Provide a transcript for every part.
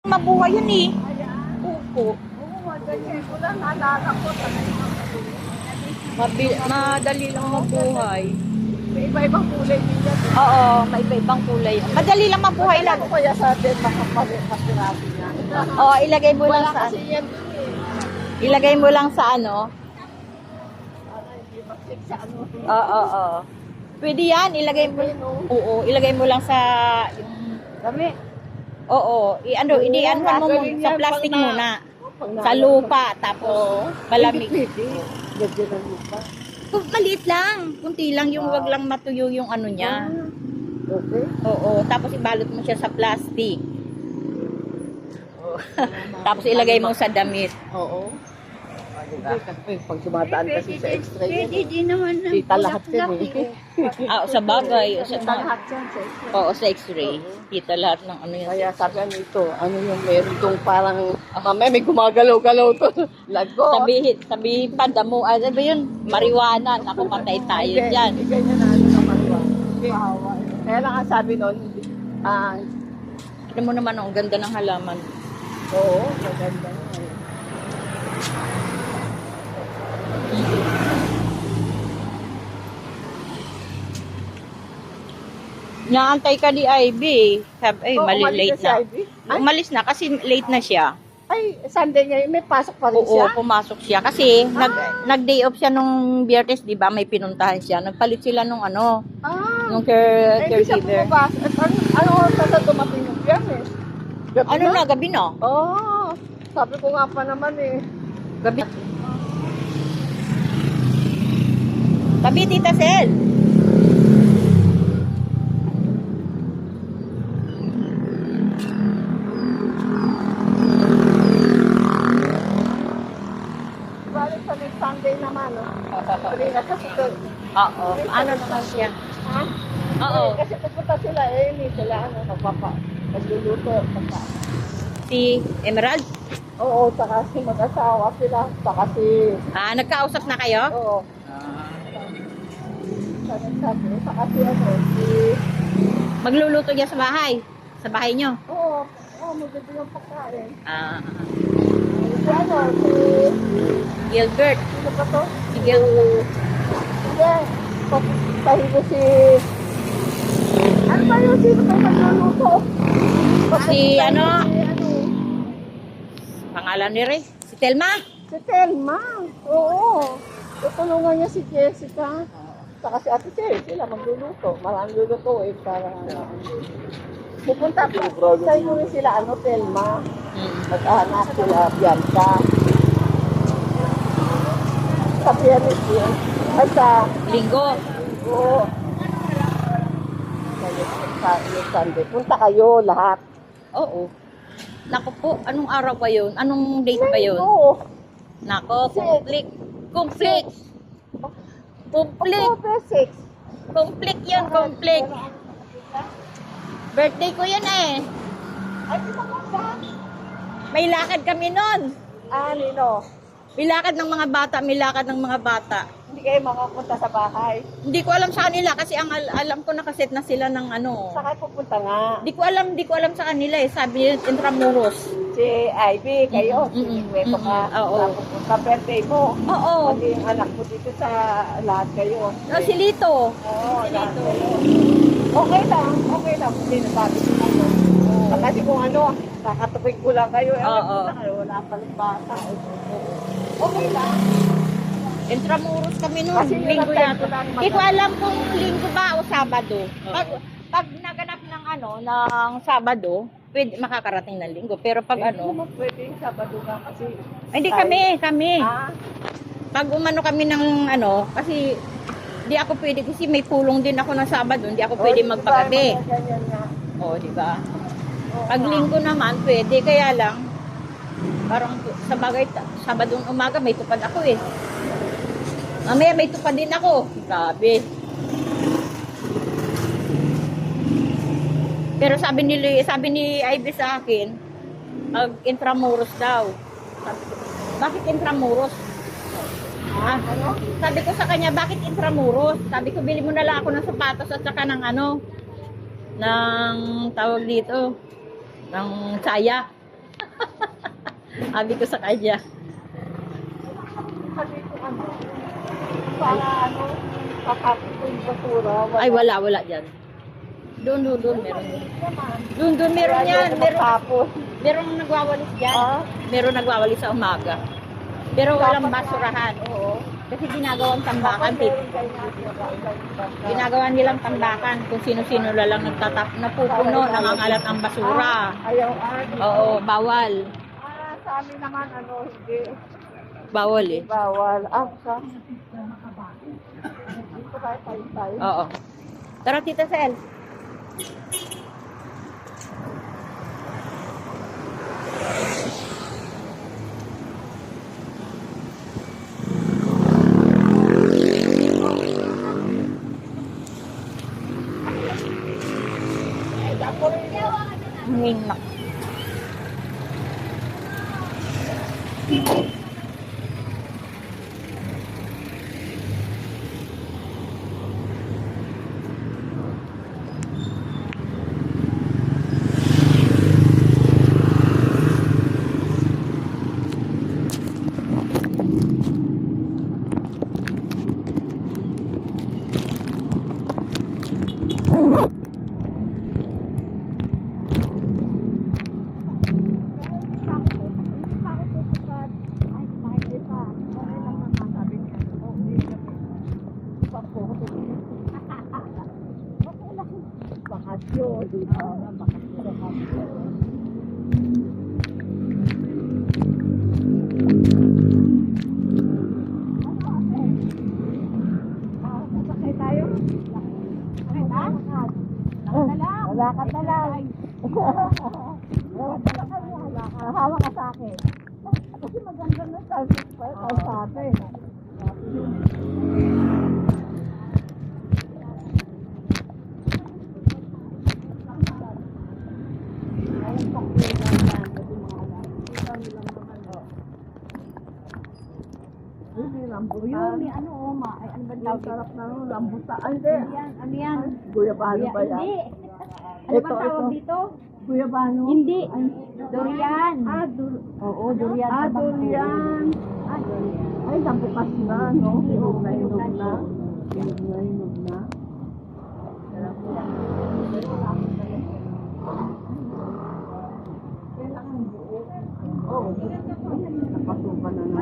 Mabuhay yun eh. Opo. Madali lang mabuhay. May iba-ibang kulay din yan. Oo, may iba-ibang kulay. Madali lang mabuhay lang. Ano kaya sa atin makapirasi niya? Oo, ilagay mo lang Wala sa kasi yan. ilagay mo lang sa ano. Para hindi mag-stick sa ano. Oo. Pwede yan, ilagay mo. Oo, ilagay mo lang sa Kami. oo, inianhan mo sa plastic muna. Sa lupa, tapos malamig. Ganda ng lupa. Maliit lang, kunti lang yung wag lang matuyo yung ano niya. Okay. Oo, tapos ibalot mo siya sa plastic. Tapos ilagay mo sa damit. Oo. Pag dumadaan kasi sa x-ray Pwede din naman ng kita lahat yan eh. Sa bagay, Kita lahat yan sa x-ray. oo, sa x-ray. Kita lahat ng ano yun. Kaya sabi ano ito, ano yung meron itong parang, mamaya may gumagalaw-galaw to. Lago. Sabihin pa, damo, ano ba yun? Marijuana, naku, patay tayo dyan. Hindi ganyan na ano naman ba. Kaya lang ang sabi nun, Tignan mo naman, ang ganda ng halaman. oo, maganda na. Naantay ka ni Ivy. Sabi, ay, Oo, mali, umalis late na si na. Ivy? Ay? Umalis na kasi late na siya. Ay, Sunday ngayon, may pasok pa rin Oo, siya? pumasok siya. Kasi nag-day off siya nung Biyernes, di ba? May pinuntahan siya. Nagpalit sila nung ano, nung Hindi siya caregiver. bumabas. Ano oras na dumating yung Biyernes? Gabi Ano na, gabi na? Oo, sabi ko nga pa naman eh. Gabi. Gabi, Tita Sel. Balik sa next Sunday naman, no? Pwede na kasi ito. Oo. Ano naman siya? Ha? Oo. Kasi pupunta sila eh, hindi sila ano, magluluto. Si Emerald? Oo, saka si mag-asawa sila, saka si, Nagkausap na kayo? oo, saka si ano, si, Magluluto niya sa bahay? Sa bahay niyo? oo, maganda yung pagkain. Si ano, si, Gilbert. sino ba to? Si Gilbert. Hindi, pahigo si, ano ba yun, sino ba yung magluluto? Si ano? Si ano, Pangalan ni Ray? Si Telma? si Telma, oo. Tutulungan niya si Jessica. Saka si Ate Cherry, sila magluluto. Maraming luluto eh, para pupunta pa. Sa inyo rin sila, ano, Telma. Mag-anak sila, Bianca. Sa Bianis yun. Ay, sa Linggo. oo. Sa Sunday. Punta kayo lahat. Oo. Nako po, anong araw ba yun? Anong date ba yun? Oo. Nako, complete. Complete. Complete. October 6. Complete yun, complete. Birthday ko yan eh. Ay, di ba ba? May lakad kami nun. Nino? May lakad ng mga bata, may lakad ng mga bata. Hindi kayo makapunta sa bahay. Hindi ko alam sa kanila kasi ang alam ko nakaset na sila ng ano. Saan kayo pupunta nga? Di ko alam sa kanila eh. Sabi nila Intramuros. Si Ivy, kayo, Mm, mm, si Weto ka, oo. saan pupunta birthday mo. Oo. Pati yung anak mo dito sa lahat kayo. Si Lito. Oo, Si lahat Lito. kayo. Okay lang, hindi nasabi ko na yun. Kasi kung ano, kakatupig ko lang kayo, Oo. wala palang bata. Okay lang. Intramuros kami noon. Kasi yun Linggo ang time yata. ko lang Hindi ko alam kung linggo ba o Sabado. Pag naganap ng ano, ng Sabado, pwede makakarating ng linggo. Pero pag Hindi ano, naman pwede yung Sabado ka kasi. hindi kami. Ah, Pag umano kami ng ano, kasi di ako pwede kasi may pulong din ako ng Sabado, hindi ako pwede magpagabi. Ganyan nga. O, di ba? Pag linggo naman, pwede. Kaya lang, parang sa bagay, Sabadong umaga, may tupad ako eh. Mamaya may tupad din ako. Grabe. Pero sabi ni Ivy sa akin, Intramuros daw. Sabi ko, bakit Intramuros? Sabi ko sa kanya, bakit Intramuros? Sabi ko, bili mo na lang ako ng sapatos at saka ng ano, ng tawag dito, ng saya. Sabi ko sa kanya. Sabi ko ano, para ano, kakapit ko yung basura. Ay, wala dyan. Doon, meron. Doon, meron yan. Tapos, Merong nagwawalis dyan. ah, Meron nagwawalis sa umaga. Pero walang dapat basurahan. oo. Kasi ginagawang tambakan. Meron kayo nga, Ginagawa nilang tambakan kung sino-sino lang napupuno, nangangalat ang basura. Ayaw, Oo, bawal. sa amin naman, ano, hindi. Bawal eh. Bawal. Sa dito tayo tayo. Oo. Tara, Tita Sel. Hangin lang. Bakasyon. Sakay tayo? Sakay na? Lakad na lang. Hawa ka sa akin. Kasi maganda na service pa yun sa atin. Yun, may ano, ay ano ba tawag? Sarap na ng rambutan. Hindi. Ano yan? Guyabano ba yan? Hindi. Ano ba tawag dito? Guyabano? Hindi. Durian. Oo, durian. Durian. Ay, nabukas na, no? Hinog na. Hinog na. Oh, napasukan na na.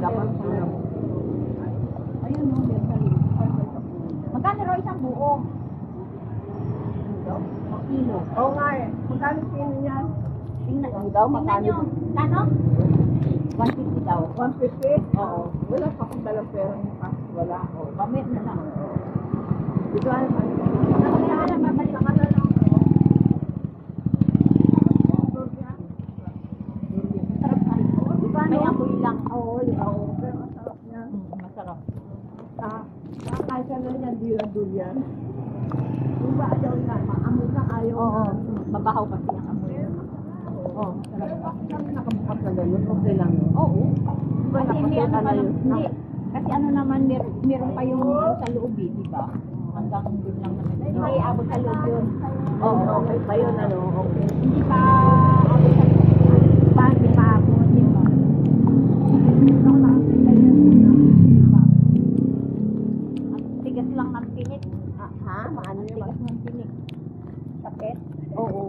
Dapat po na. Ayun, no, magkano raw isang buo? Kilo. Oo nga eh. Magkano kilo yan? Tingnan daw, tingnan magkano? nyo. Kano? 150 daw. 150? Oo. Wala pa akong dalang pera ng cash. Wala. Oh, pamit na lang. Ito ay Kaya lang, babalik ka na lang. Sarap na. May amoy lang. Oo. Pero masarap niya. Masarap. Kahit ka na yan, durian. Yung ba ayaw na, maamoy na ayaw Oo. na. Mabahaw kasi ang amoy. Oo, masarap. Pero bakit kami nakabukas na gano'n? Okay lang yun. Oo. Diba, Kasi hindi ano napasukan pa na yun? hindi. Kasi ano naman, meron pa yung sa loob eh, di ba? Hanggang dun lang naman. Hindi abot sa loob yun. Oo, okay pa yun, ano, okay. Hindi pa abot sa loob. Hindi pa abot, di ba? Ang tigas lang ng tinik. Ha? Maano Ang yun? tigas ng tinik. Sakit? Oo.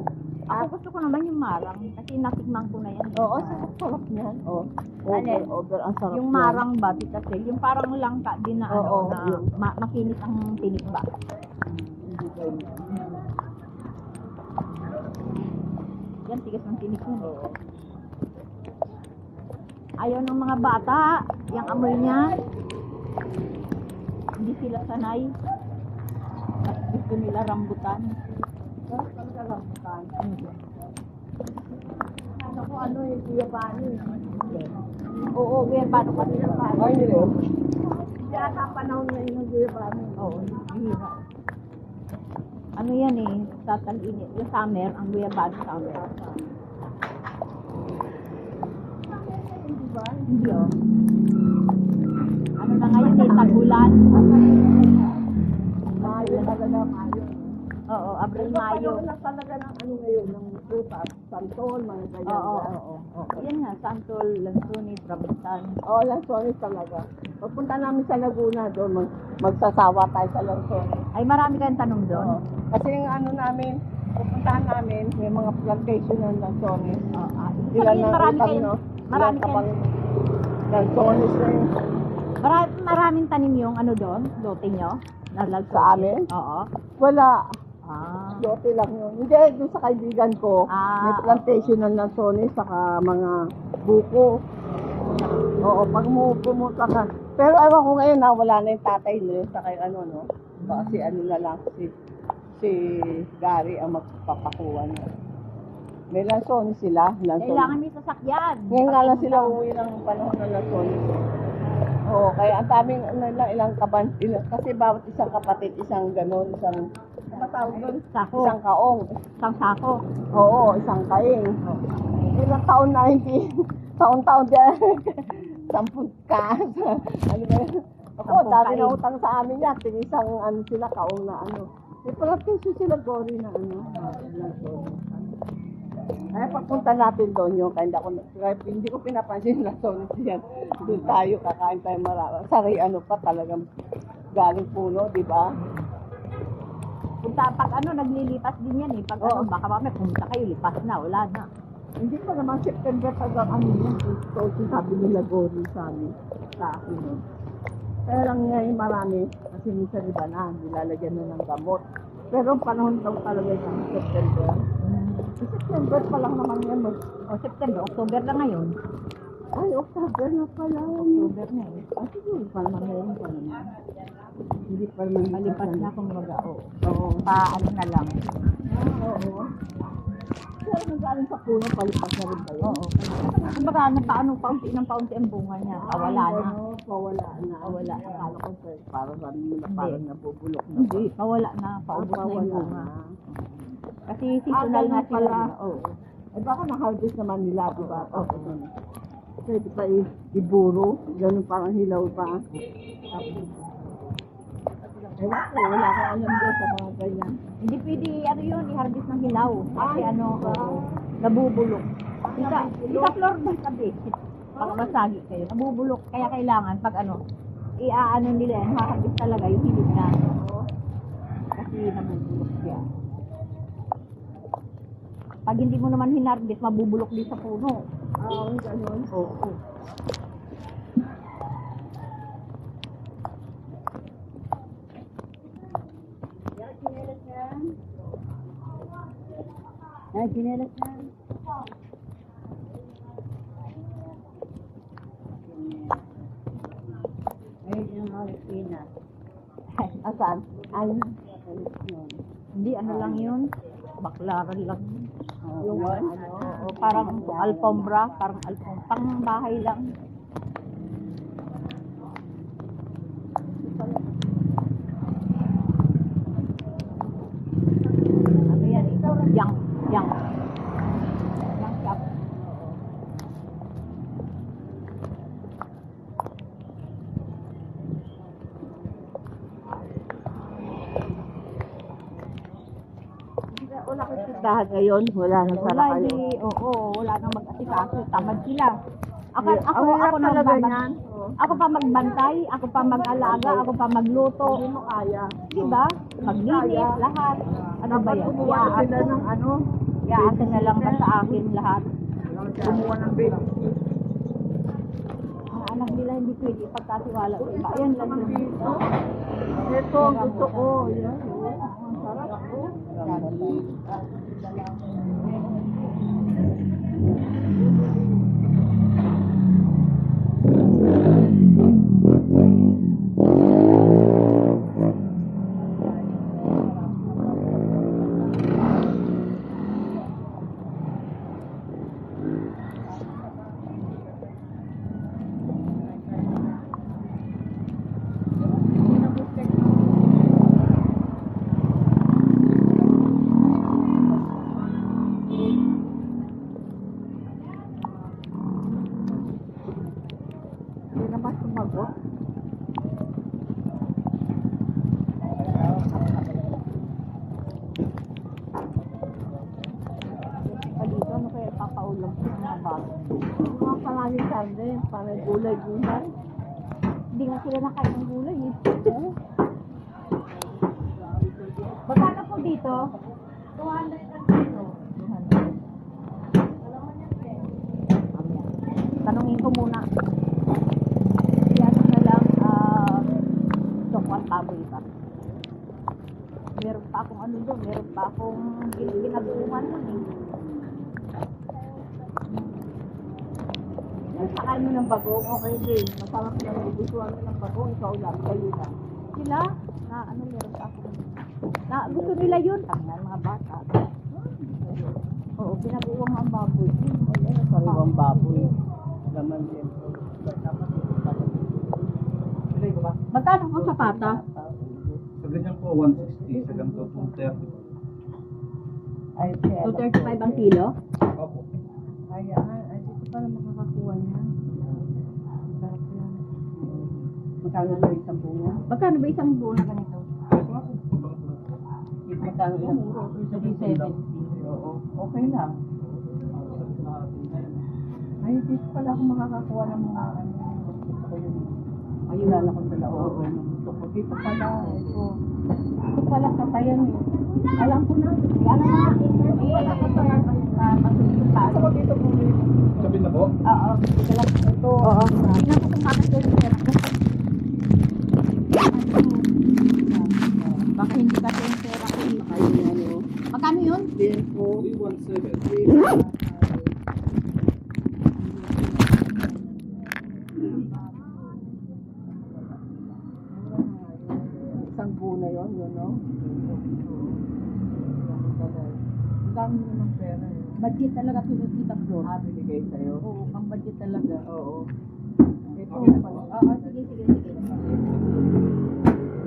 Ako gusto ko naman yung marang kasi natikman ko na yan. Oo, sarap niyan. Oo. Over, ang sarap Yung yan. marang ba, Tita Sel? Yung parang langka din na Oo, na yung- makinis ang tinik ba? Hindi kayo. Yan, tigas ng tinik yun. Oo. Ayaw ng mga bata, yung amoy niya. Hindi sila sanay. Mas gusto nila rambutan. Sarap talaga rambutan. Ako ano yung guyabano eh. Oo, kaya paano kasi yung paano? Ay, hindi rin. Hindi ata panahon ngayon ng guyabano. Oo, hihira. Ano yan eh, tatal-init. Yung summer, ang guyabano summer. Hindi ba? Hindi oh. Ano na ngayon eh, tagulan. Mayo talaga, Mayo. Oo, Abril, Ito Mayo. panahon na talaga ng ano ngayon, ng prutas. Santol, mga ganyan. Oo. Yan nga, Santol, Lansunis, Rambutan. Oo, Lansones talaga. Pagpunta namin sa Laguna doon, magsasawa tayo sa Lansones. Ay, marami kayong tanong doon? Oo. Kasi yung ano namin, pupuntahan namin, may mga plantation ng Lansones. Sila Sabihin, na marami utang, kayong- no? marami Ilang kapang Lansones na yun. Maraming tanim yung ano doon, lote nyo? Nalag Sa amin? Oo. Wala. Lote. Lote lang yun. Hindi, doon sa kaibigan ko, may plantation ng Lansones, saka mga buko. Oo, pag pumunta ka. Pero ewan ko ngayon na wala na yung tatay no, saka yung ano, no? Kasi ano na lang, si Gary ang magpapakuha niya. May Lansones sila. Kailangan may sasakyan. Ngayon nga lang sila uuwi ng panahon ng Lansones. Oo, kaya ang daming ilang kasi bawat isang kapatid, isang ganon, isang ano tawag doon? Sako. Isang kaong. Isang sako. Oo, isang kaing. Ilang taon na hindi. Taon-taon dyan. 10 ka. Ano ba yun? Ako, 10 dami kaing. na utang sa amin yan. Isang ano sila, kaong na ano. May plantation sila, Gory na ano. Ay, pagpunta natin doon yung hindi ko pinapansin na sonis yan. Doon tayo, kakain tayo marami. Sari ano pa talagang galing puno, di ba? Punta, pag ano, naglilipas din yan eh. Pag ano, baka mamaya pumunta kayo, lipas na, wala na. Hindi pa naman September tagang ano yun. So, sabi nila Gory sa amin, sa akin. Kaya lang ngayon marami, kasi minsan iba na, nilalagyan na ng gamot. Pero ang panahon daw talaga yung September. September pa lang naman yan. September, October na ngayon. Ay, October na pala. October na eh. Siguro pa naman ngayon pa naman. Hindi pa naman Malipas na kung baga, Oo. ano na lang. Oo. Pero nagaling sa puno, palipas na rin ba yun? Oo. Kumbaga, paano paunti ng paunti ang bunga niya. Wala na. Pawala na. Wala. Akala ko sir, parang nabubulok na. Hindi, pawala na. Paubos na yung bunga. Kasi seasonal na sila. pala. Oo. Eh baka na-harvest naman nila, di ba? Pwede pa iburo, ganun parang hilaw pa. Ewan ko, wala akong alam doon sa mga ganyan. Hindi pwede, ano yun, i-harvest ng hilaw. Kasi nabubulok. Isa floor ba sabi? Baka masagi kayo. Nabubulok. Kaya kailangan, pag iaano nila yan, harvest talaga yung hilig na. Kasi nabubulok siya. Pag hindi mo naman hinarvest, mabubulok din sa puno. Ganun. Oo. Ay, ginelas yan. Ay, yung Marikina. Asan? Ay, Hindi, ano lang yun? Baklaran lang. yung Parang alfombra, pang bahay lang. Ano yan? Yang shop. wala kang tindahan ngayon, wala nang sara Wala, kayo. wala nang mag-asikaso. Tamad sila. Ako Ang na talaga yan. Ako pa magbantay, ako pa mag-alaga, ako pa magluto. Hindi mo kaya. Diba? Maglinis, lahat. Ano ba yan? Kumuha sila ng ano, Iaasa na lang ba sa akin lahat? kumuha ng baby. Ang anak nila hindi pwede ipagkatiwala sa iba. Ayan lang yun. Ito, ang gusto ko. Yan. Ang sarap ako. bago. Mga palaging karne, parang gulay-gulay. Hindi nga sila nakain ng gulay eh. Magkano po dito? 200 ang kilo. 200. Tanungin ko muna. Yan na lang, sokwan baboy pa. Meron pa akong ano doon, meron pa akong ginagawa doon eh. Sakain mo ng bagong, okay din. Masarap na may gustuhan mo ng bagong, ikaw lang, kayo lang. Sila, na ano meron pa akong, na gusto nila yun. Kami nga mga bata. Oo, pinabuwang ang baboy. Ayan, sariwang baboy. Laman din. Magkano po sa pata? Sa ganyan po, 160. Sa ganito, 230. Ay, kaya. 235 ang kilo? Opo. Ayan, ay dito pala makakakuha niya. Sarap yan. Magkano ba isang bunga? Magkano ba isang buo na ganito? Magkano ilang bunga? 370. Oo, okay lang. Ay, dito pala ako makakakuha ng mga ano. Gusto ko yun. Ayun, lala ko sa loob. Gusto ko dito pala. Ito pala katayan eh. Alam ko na. Yan na. Wala ko sa masusunod. Gusto ko dito bumili. Sabi na po? Oo. Ito lang. Ito. Oo. Tingnan ko kung bakit ko yung pera ko. Baka hindi kasi yung pera ko. Ayun, ano. Magkano yun? Din po. 317. Isang buo yun, no? Ang dami mo ng pera eh. Budget talaga Tita Flor. Binigay sa'yo? Oo, pang budget talaga. Oo. Ito pala. Oo, sige, sige, sige.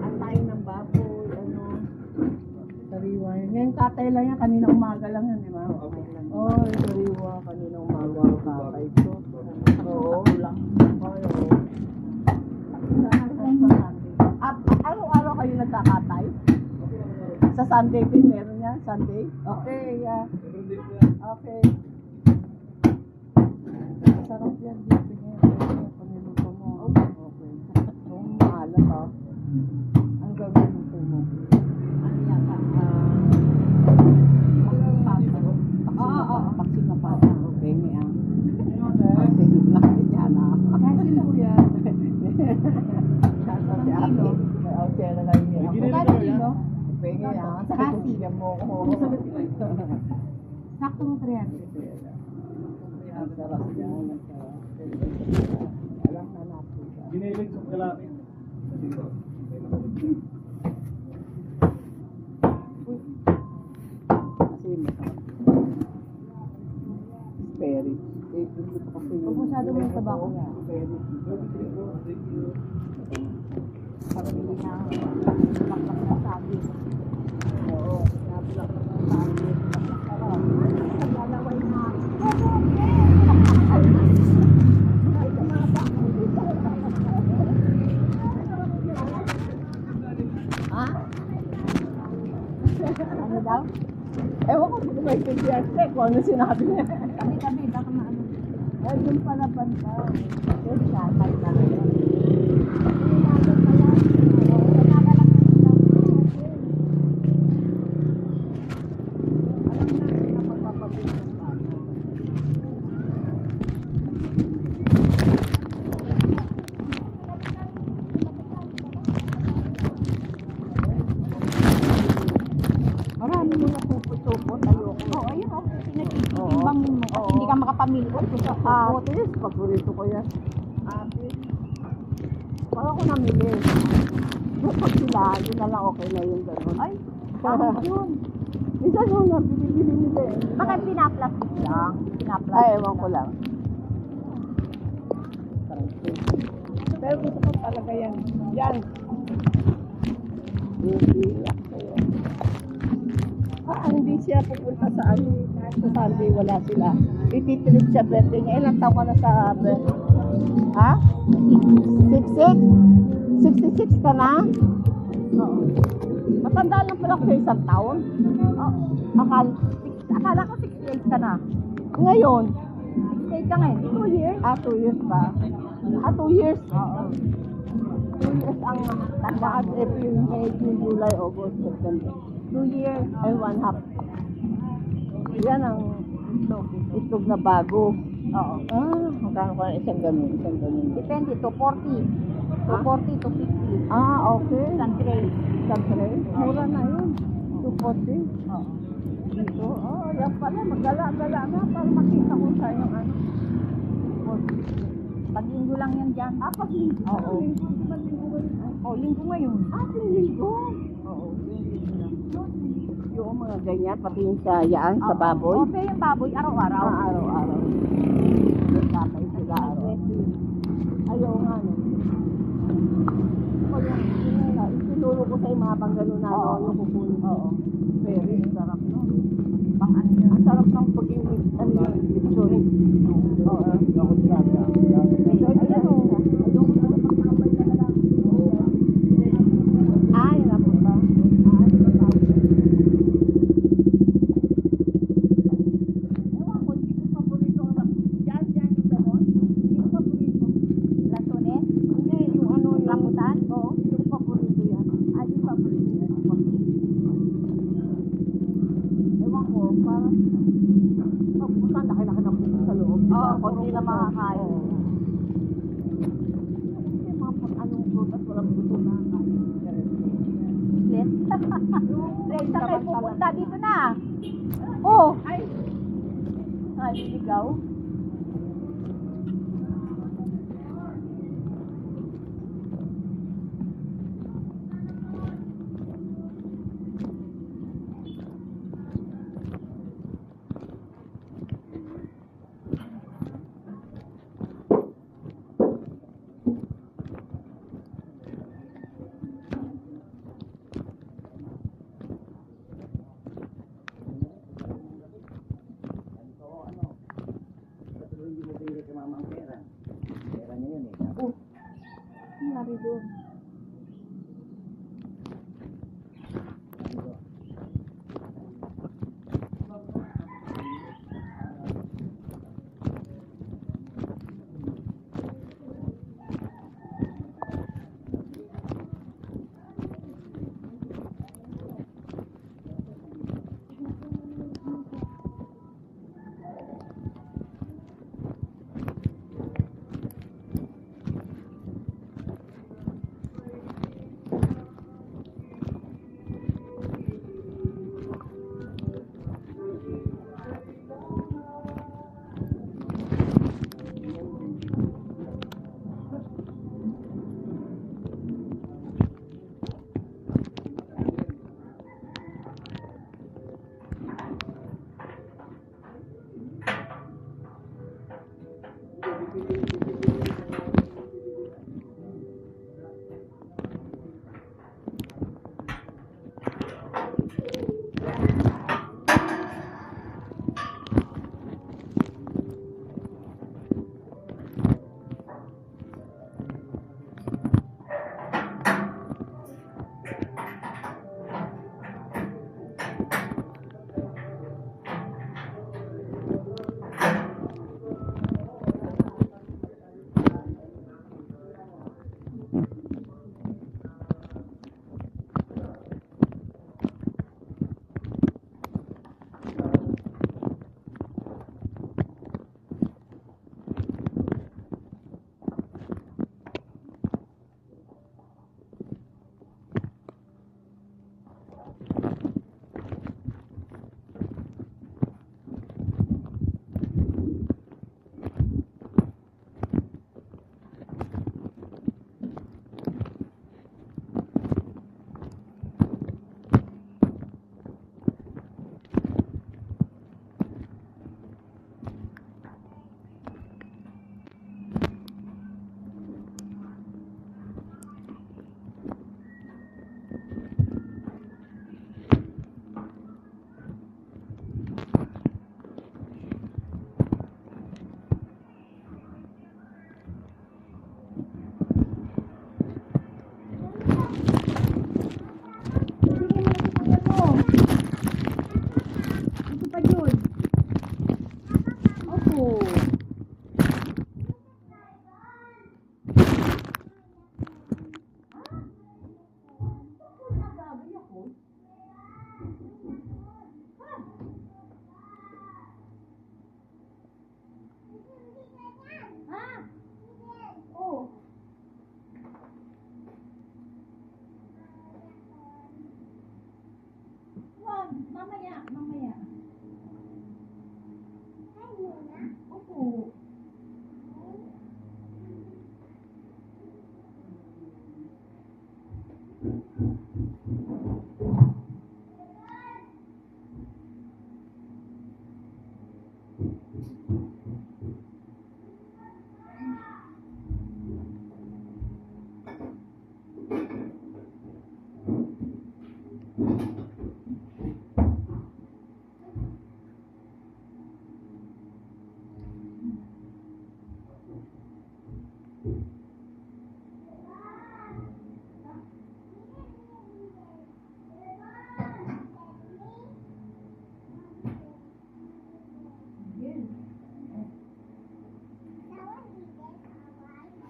Ang tayo ng baboy, ano. Sariwa yan. Yan, katay lang yan. Kanina umaga lang yan, di ba? Oo, sariwa. Kanina umaga ang katay ko. Oo. Oo. Araw-araw kayo nagkakatay? Sa Sunday din meron yan? Sunday? Okay, yeah. Okay. Masarap yan dito niya. Paniluto mo. Okay. Yung maalat ha. Ang gagawin mo. Ano yata? Oo. Paksin na pa. Okay, niya. Sige, natin yan ha. Kasi mo yan. Sabi ate. Okay, na lang yan. Magkano kilo? Okay, niya. Kasi. Yan mo ko. Sakto mo 300. Ang sarap yan. Ang sarap. Alam na natin. Ginilig sa kalaki. Kasi masarap. Speri. Hindi pa kasi Huwag masyado mo yung tabako. Speri. Para hindi na laklak na sabi. Oo. Napulak na sa akin. Naglalaway na. Ha? Ano daw? Ewan ko kung may pintiyaste kung ano sinabi niya. Kami, baka maano. Ay, yung pala banda. Yes, siya, tayo na rin. Marami mo na pupot-tupot. Ayoko. Oo, ayun o. Pinagtitimbangin mo. Kasi hindi ka makapamilot. Atis, paborito ko yan. Atis. Pag ako namili. Pag sila, yun na lang okay na yung gano'n. Ay, parang yun. Minsan yun nga, binibili nila eh. Bakit pinaplastic lang? Pinaplastic Ay, ewan ko lang. Pero gusto ko talaga yan. Yan. Iiyak kayo. Hindi siya pupunta sa ano. Sa Sunday, wala sila. Ititilit siya birthday niya. Ilang taon ka na sa birthday? Ha? 66? 66 ka na? Oo. Matanda lang pala ko sa isang taon. Oh, akala ko 68 ka na. Ngayon, Stay ka ngayon. 2 years. 2 years ba? 2 years? Oo. 2 years ang March, April, May, June, July, August, September. 2 years. Ay, 1/2. Yan ang itlog na bago. Oo. Magkano ka na isang ganun, isang ganun. Depende. 240. 240 to 50. Okay. Isang tray. Isang tray? Mura na yun. 240. Oo. Dito? Yan pala. Magala-gala na para makita ko sa yung ano. Pag-linggo lang yan dyan. Pag-linggo. Oo. Oh, linggo ngayon. Linggo. Oo. Yung mga ganyan, pati yung sa yaan, sa baboy. Oo, pero yung baboy, araw-araw. Araw-araw. Yung tatay sila araw. Ayaw nga, no? Isinuro ko sa mga panggalo na yung kukunin. Oo. Very sarap, no? Pang ano yun. Ang sarap ng paging picture. Oo. Ayan o. Ay, napunta. Ewan ko, hindi ko paborito ang dyan yung ganon. Hindi ko paborito. Lansones? Hindi, yung ano, yung Rambutan? Oo, yung paborito yan. Yung paborito yan. Ewan ko, parang pagpunta, laki-laki ng puso sa loob. Konti lang makakain. Kasi mga anong prutas, walang gusto na kain. Split? Saan kayo pupunta? Dito na. Oh! Ay! Naliligaw. Nangyari doon.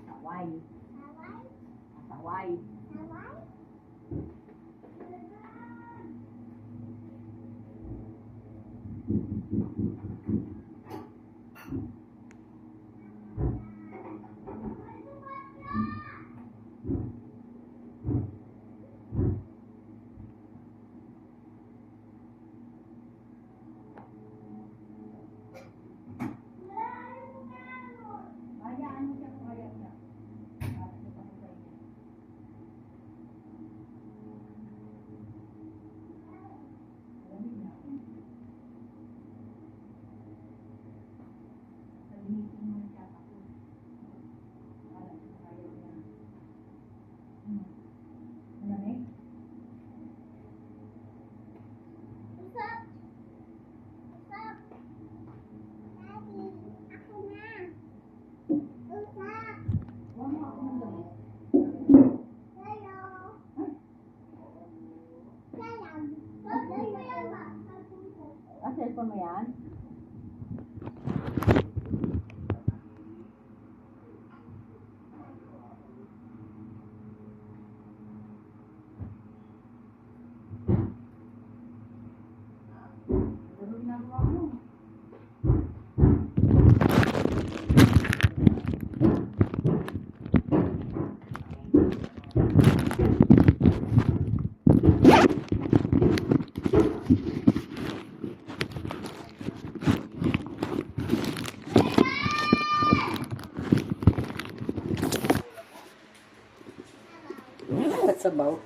Pasaway. Pasaway. Hayaan mo siya kung ayaw niya. Para sa pamutay niya. Alamig na ako. Salinitin mo siya ako. Para sa ayaw niya. Malamig? Huwag mo ako ng damit. Ah, cellphone mo yan? Ano ginagawa mo? Sabaw.